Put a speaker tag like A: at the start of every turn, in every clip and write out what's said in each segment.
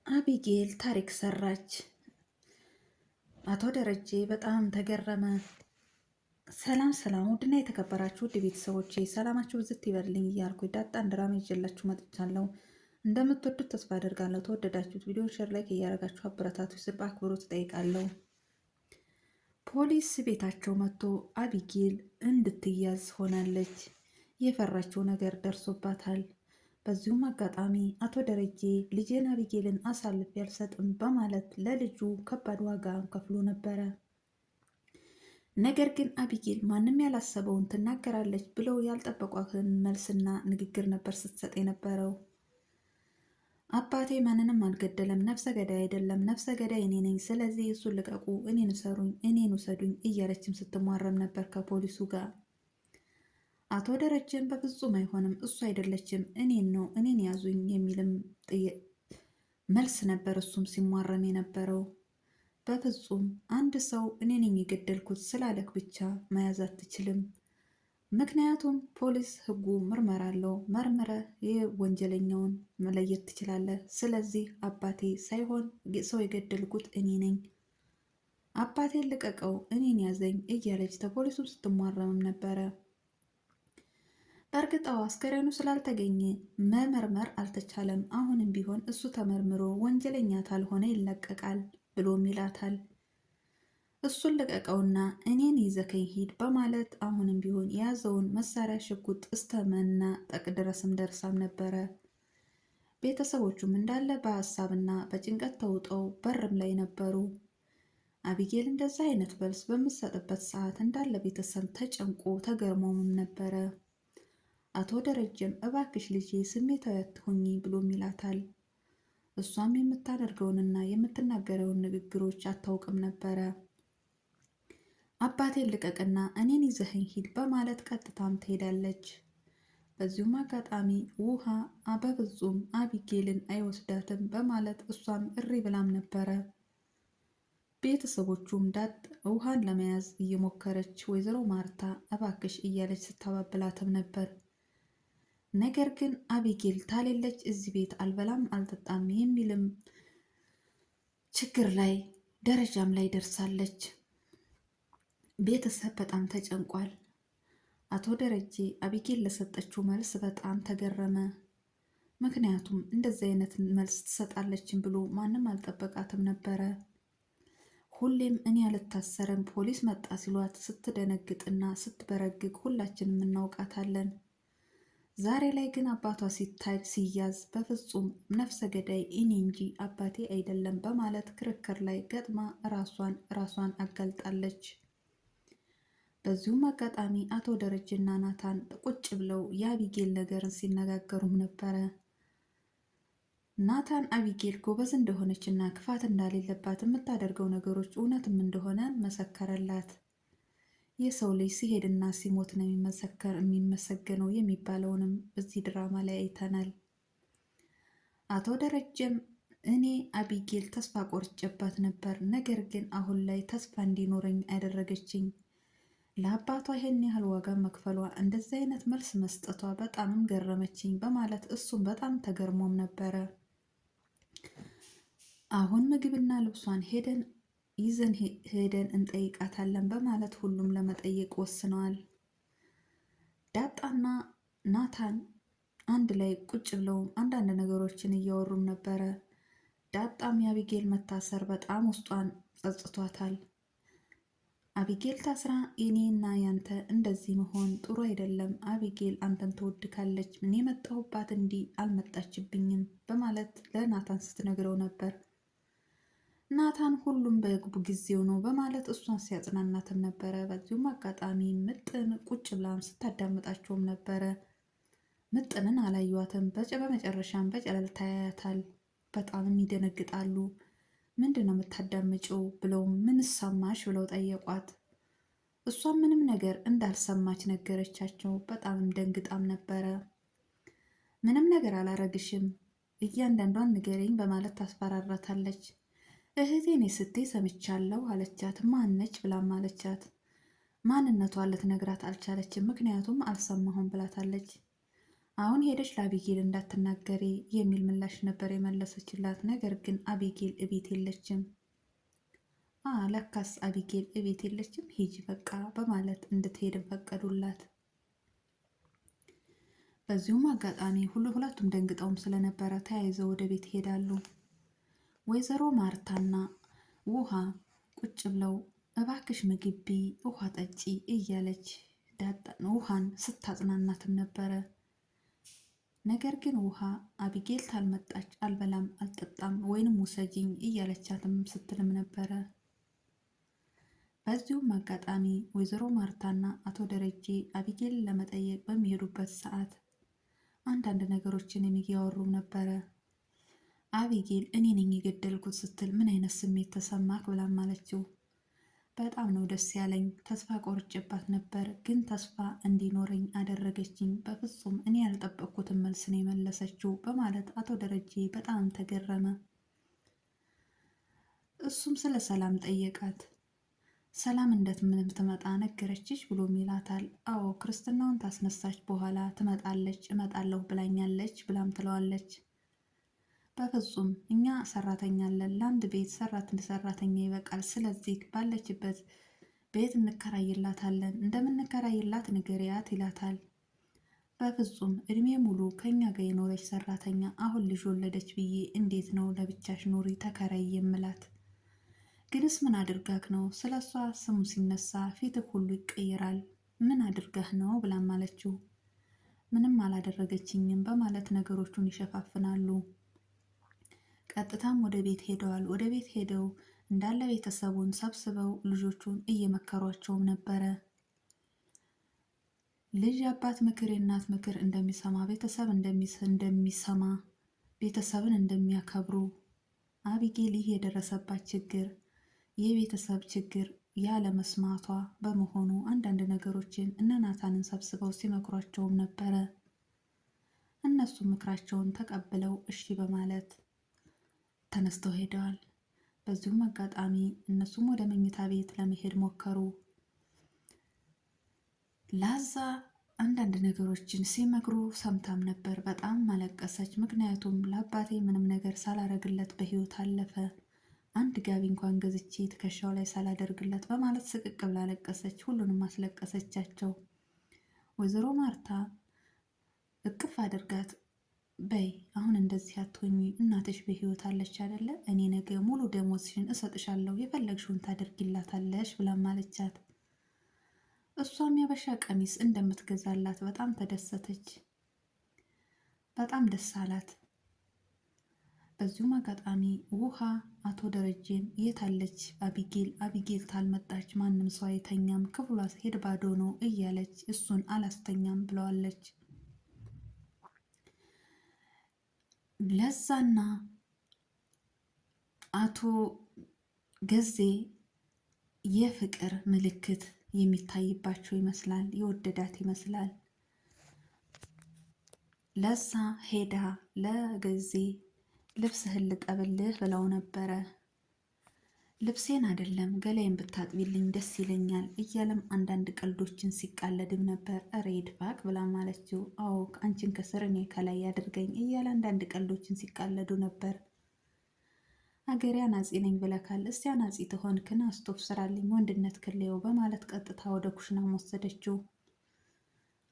A: አቢጌል ታሪክ ሰራች። አቶ ደረጀ በጣም ተገረመ። ሰላም ሰላም! ውድና የተከበራችሁ ውድ ቤተሰቦቼ ሰላማችሁ ብዝት ይበልልኝ እያልኩ ዳጣን ድራማ ይዤላችሁ መጥቻለሁ። እንደምትወዱት ተስፋ አደርጋለሁ። ተወደዳችሁት ቪዲዮ ሼር፣ ላይክ እያደረጋችሁ አበረታቱ ስል በአክብሮት እጠይቃለሁ። ፖሊስ ቤታቸው መጥቶ አቢጌል እንድትያዝ ሆናለች። የፈራችው ነገር ደርሶባታል። በዚሁም አጋጣሚ አቶ ደረጀ ልጄን አቢጌልን አሳልፌ አልሰጥም በማለት ለልጁ ከባድ ዋጋ ከፍሎ ነበረ። ነገር ግን አቢጌል ማንም ያላሰበውን ትናገራለች ብለው ያልጠበቋትን መልስና ንግግር ነበር ስትሰጥ የነበረው። አባቴ ማንንም አልገደለም፣ ነፍሰ ገዳይ አይደለም፣ ነፍሰ ገዳይ እኔ ነኝ፣ ስለዚህ እሱን ልቀቁ፣ እኔን ሰሩኝ፣ እኔን ውሰዱኝ እያለችም ስትሟረም ነበር ከፖሊሱ ጋር። አቶ ደረጀን በፍጹም አይሆንም፣ እሱ አይደለችም፣ እኔን ነው፣ እኔን ያዙኝ የሚልም መልስ ነበር እሱም ሲሟረም የነበረው። በፍጹም አንድ ሰው እኔ ነኝ የገደልኩት ስላለክ ብቻ መያዝ አትችልም። ምክንያቱም ፖሊስ ሕጉ ምርመራ አለው። መርምረ የወንጀለኛውን መለየት ትችላለህ። ስለዚህ አባቴ ሳይሆን ሰው የገደልኩት እኔ ነኝ፣ አባቴን ልቀቀው፣ እኔን ያዘኝ እያለች ተፖሊሱም ስትሟረምም ነበረ። በእርግጣው አስከሬኑ ስላልተገኘ መመርመር አልተቻለም። አሁንም ቢሆን እሱ ተመርምሮ ወንጀለኛ ካልሆነ ይለቀቃል ብሎም ይላታል። እሱን ልቀቀውና እኔን ይዘከኝ ሂድ በማለት አሁንም ቢሆን የያዘውን መሳሪያ ሽጉጥ እስተመናጠቅ ድረስም ደርሳም ነበረ። ቤተሰቦቹም እንዳለ በሀሳብና በጭንቀት ተውጠው በርም ላይ ነበሩ። አቢጌል እንደዛ አይነት መልስ በምትሰጥበት ሰዓት እንዳለ ቤተሰብ ተጨንቆ ተገርሞም ነበረ። አቶ ደረጀም እባክሽ ልጄ ስሜታዊ አትሁኚ ብሎም ይላታል። እሷም የምታደርገውንና የምትናገረውን ንግግሮች አታውቅም ነበረ። አባቴን ልቀቅና እኔን ይዘኸኝ ሂድ በማለት ቀጥታም ትሄዳለች። በዚሁም አጋጣሚ ውሃ በፍጹም አቢጌልን አይወስዳትም በማለት እሷም እሪ ብላም ነበረ። ቤተሰቦቹም ውሃን ለመያዝ እየሞከረች ወይዘሮ ማርታ እባክሽ እያለች ስታባብላትም ነበር። ነገር ግን አቢጌል ታሌለች እዚህ ቤት አልበላም አልጠጣም የሚልም ችግር ላይ ደረጃም ላይ ደርሳለች። ቤተሰብ በጣም ተጨንቋል። አቶ ደረጀ አቢጌል ለሰጠችው መልስ በጣም ተገረመ። ምክንያቱም እንደዚህ አይነት መልስ ትሰጣለችን ብሎ ማንም አልጠበቃትም ነበረ። ሁሌም እኔ አልታሰርም ፖሊስ መጣ ሲሏት ስትደነግጥና ስትበረግግ ሁላችንም እናውቃታለን። ዛሬ ላይ ግን አባቷ ሲያዝ በፍጹም ነፍሰ ገዳይ እኔ እንጂ አባቴ አይደለም በማለት ክርክር ላይ ገጥማ ራሷን አጋልጣለች። በዚሁም አጋጣሚ አቶ ደረጀና ናታን ቁጭ ብለው የአቢጌል ነገርን ሲነጋገሩም ነበረ። ናታን አቢጌል ጎበዝ እንደሆነች እና ክፋት እንዳሌለባት የምታደርገው ነገሮች እውነትም እንደሆነ መሰከረላት። የሰው ልጅ ሲሄድና ሲሞት ነው የሚመሰገነው የሚባለውንም እዚህ ድራማ ላይ አይተናል። አቶ ደረጀም እኔ አቢጌል ተስፋ ቆርጬባት ነበር፣ ነገር ግን አሁን ላይ ተስፋ እንዲኖረኝ ያደረገችኝ ለአባቷ ይሄን ያህል ዋጋ መክፈሏ፣ እንደዚህ አይነት መልስ መስጠቷ በጣምም ገረመችኝ በማለት እሱም በጣም ተገርሞም ነበረ። አሁን ምግብና ልብሷን ይዘን ሄደን እንጠይቃታለን በማለት ሁሉም ለመጠየቅ ወስነዋል። ዳጣና ናታን አንድ ላይ ቁጭ ብለው አንዳንድ ነገሮችን እያወሩም ነበረ። ዳጣም የአቢጌል መታሰር በጣም ውስጧን ጸጽቷታል። አቢጌል ታስራ የኔና ያንተ እንደዚህ መሆን ጥሩ አይደለም፣ አቢጌል አንተን ትወድካለች፣ ምን የመጣሁባት እንዲህ አልመጣችብኝም በማለት ለናታን ስትነግረው ነበር። ናታን ሁሉም በግቡ ጊዜው ነው በማለት እሷን ሲያጽናናትም ነበረ። በዚሁም አጋጣሚ ምጥን ቁጭ ብላም ስታዳምጣቸውም ነበረ። ምጥንን አላዩዋትም። በመጨረሻም በጨለልታ ያያታል። በጣምም ይደነግጣሉ። ምንድን ነው የምታዳምጪው ብለው ምን ሰማሽ ብለው ጠየቋት። እሷም ምንም ነገር እንዳልሰማች ነገረቻቸው። በጣምም ደንግጣም ነበረ። ምንም ነገር አላረግሽም፣ እያንዳንዷን ንገረኝ በማለት ታስፈራራታለች። እህቴኔ ስትይ ሰምቻለሁ አለቻት። ማነች ብላም አለቻት። ማንነቷን ልትነግራት አልቻለችም። ምክንያቱም አልሰማሁም ብላታለች። አሁን ሄደች ለአቢጌል እንዳትናገሪ የሚል ምላሽ ነበር የመለሰችላት። ነገር ግን አቢጌል እቤት የለችም። ለካስ አቢጌል እቤት የለችም፣ ሂጂ በቃ በማለት እንድትሄድ ፈቀዱላት። በዚሁም አጋጣሚ ሁለቱም ደንግጠውም ስለነበረ ተያይዘው ወደ ቤት ይሄዳሉ። ወይዘሮ ማርታና ውሃ ቁጭ ብለው እባክሽ ምግብ ብይ፣ ውሃ ጠጪ እያለች ውሃን ስታጽናናትም ነበረ። ነገር ግን ውሃ አቢጌል ታልመጣች አልበላም አልጠጣም ወይንም ውሰጂኝ እያለቻትም ስትልም ነበረ። በዚሁም አጋጣሚ ወይዘሮ ማርታና አቶ ደረጀ አቢጌልን ለመጠየቅ በሚሄዱበት ሰዓት አንዳንድ ነገሮችን የሚያወሩም ነበረ። አቢጌል እኔ ነኝ የገደልኩት ስትል ምን አይነት ስሜት ተሰማክ ብላም አለችው። በጣም ነው ደስ ያለኝ፣ ተስፋ ቆርጬባት ነበር፣ ግን ተስፋ እንዲኖረኝ አደረገችኝ። በፍጹም እኔ ያልጠበቅኩትን መልስ ነው የመለሰችው በማለት አቶ ደረጀ በጣም ተገረመ። እሱም ስለ ሰላም ጠየቃት። ሰላም እንደምትመጣ ነገረችሽ ብሎም ይላታል። አዎ ክርስትናውን ታስነሳች በኋላ ትመጣለች እመጣለሁ ብላኛለች ብላም ትለዋለች። በፍጹም እኛ ሰራተኛ አለን፣ ለአንድ ቤት ሰራተኛ ይበቃል። ስለዚህ ባለችበት ቤት እንከራይላታለን፣ እንደምንከራይላት ንገሪያት ይላታል። በፍጹም እድሜ ሙሉ ከኛ ጋር የኖረች ሰራተኛ አሁን ልጅ ወለደች ብዬ እንዴት ነው ለብቻሽ ኑሪ ተከራይ የምላት? ግንስ ምን አድርጋክ ነው? ስለ እሷ ስሙ ሲነሳ ፊትህ ሁሉ ይቀየራል። ምን አድርጋህ ነው ብላም አለችው። ምንም አላደረገችኝም በማለት ነገሮቹን ይሸፋፍናሉ። ቀጥታም ወደ ቤት ሄደዋል። ወደ ቤት ሄደው እንዳለ ቤተሰቡን ሰብስበው ልጆቹን እየመከሯቸውም ነበረ። ልጅ አባት ምክር የእናት ምክር እንደሚሰማ ቤተሰብ እንደሚሰማ ቤተሰብን እንደሚያከብሩ አቢጌል ይህ የደረሰባት ችግር የቤተሰብ ችግር ያለ መስማቷ በመሆኑ አንዳንድ ነገሮችን እነ ናታንን ሰብስበው ሲመክሯቸውም ነበረ። እነሱ ምክራቸውን ተቀብለው እሺ በማለት ተነስተው ሄደዋል። በዚሁም አጋጣሚ እነሱም ወደ መኝታ ቤት ለመሄድ ሞከሩ። ላዛ አንዳንድ ነገሮችን ሲመክሩ ሰምታም ነበር። በጣም አለቀሰች። ምክንያቱም ለአባቴ ምንም ነገር ሳላረግለት በህይወት አለፈ፣ አንድ ጋቢ እንኳን ገዝቼ ትከሻው ላይ ሳላደርግለት በማለት ስቅቅ ብላ አለቀሰች። ሁሉንም አስለቀሰቻቸው። ወይዘሮ ማርታ እቅፍ አድርጋት በይ አሁን እንደዚህ አትሆኚ፣ እናትሽ በህይወት አለች አይደለ? እኔ ነገ ሙሉ ደሞዝሽን እሰጥሻለሁ፣ የፈለግሽውን ታደርጊላታለሽ ብላም አለቻት። እሷም የበሻ ቀሚስ እንደምትገዛላት በጣም ተደሰተች። በጣም ደስ አላት። በዚሁም አጋጣሚ ውሃ አቶ ደረጀን የታለች አቢጌል ታልመጣች ማንም ሰው አይተኛም፣ ክፍሏ ሄድ ባዶ ነው እያለች እሱን አላስተኛም ብለዋለች። ለዛና አቶ ገዜ የፍቅር ምልክት የሚታይባቸው ይመስላል። የወደዳት ይመስላል። ለዛ ሄዳ ለገዜ ልብስህን ልጠብልህ ብለው ነበረ። ልብሴን አይደለም ገላይን ብታጥቢልኝ ደስ ይለኛል እያለም አንዳንድ ቀልዶችን ሲቃለድም ነበር። እረ ይድፋቅ ብላ ማለችው። አዎ አንቺን ከስር እኔ ከላይ ያድርገኝ እያለ አንዳንድ ቀልዶችን ሲቃለዱ ነበር። አገሬ አናጺ ነኝ ብለካል፣ እስቲ አናጺ ትሆንክን ስቶፍ ስራልኝ ወንድነት ክልየው በማለት ቀጥታ ወደ ኩሽና ወሰደችው።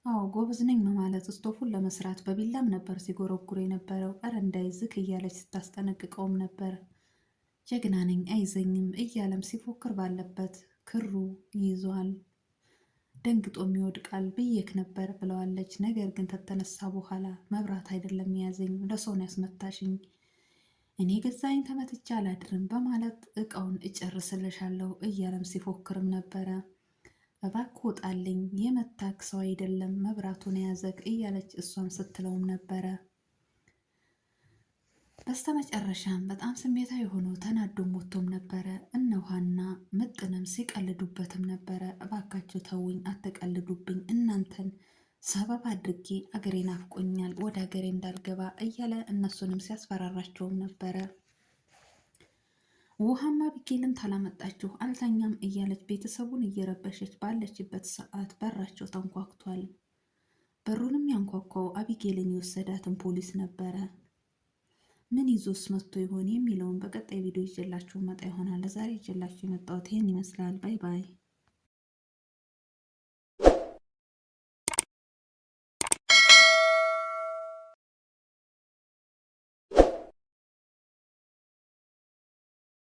A: አዎ ጎበዝ ነኝ በማለት ስቶፉን ለመስራት በቢላም ነበር ሲጎረጉር የነበረው። እረ እንዳይዝክ እያለች ስታስጠነቅቀውም ነበር። ጀግና ነኝ አይዘኝም እያለም ሲፎክር ባለበት ክሩ ይይዟል። ደንግጦም ይወድቃል ብዬክ ነበር ብለዋለች። ነገር ግን ከተነሳ በኋላ መብራት አይደለም የያዘኝ ለሰውን ያስመታሽኝ፣ እኔ ገዛኝ ተመትቻ አላድርም በማለት እቃውን እጨርስልሻለሁ እያለም ሲፎክርም ነበረ። እባክህ ውጣልኝ፣ የመታክ ሰው አይደለም መብራቱን የያዘክ እያለች እሷም ስትለውም ነበረ። በስተመጨረሻም በጣም ስሜታዊ ሆኖ ተናዶም ወጥቶም ነበረ። እነ ውሃና ምጥንም ሲቀልዱበትም ነበረ። እባካችሁ ተውኝ፣ አትቀልዱብኝ፣ እናንተን ሰበብ አድርጌ አገሬ ናፍቆኛል ወደ አገሬ እንዳልገባ እያለ እነሱንም ሲያስፈራራቸውም ነበረ። ውሃማ አቢጌልን ታላመጣችሁ አልተኛም እያለች ቤተሰቡን እየረበሸች ባለችበት ሰዓት በራቸው ተንኳኩቷል። በሩንም ያንኳኳው አቢጌልን የወሰዳትን ፖሊስ ነበረ። ምን ይዞስ መጥቶ ይሆን የሚለውን በቀጣይ ቪዲዮ ይዤላችሁ መጣ ይሆናል። ለዛሬ ይዤላችሁ የመጣሁት ይህን ይመስላል። ባይ ባይ።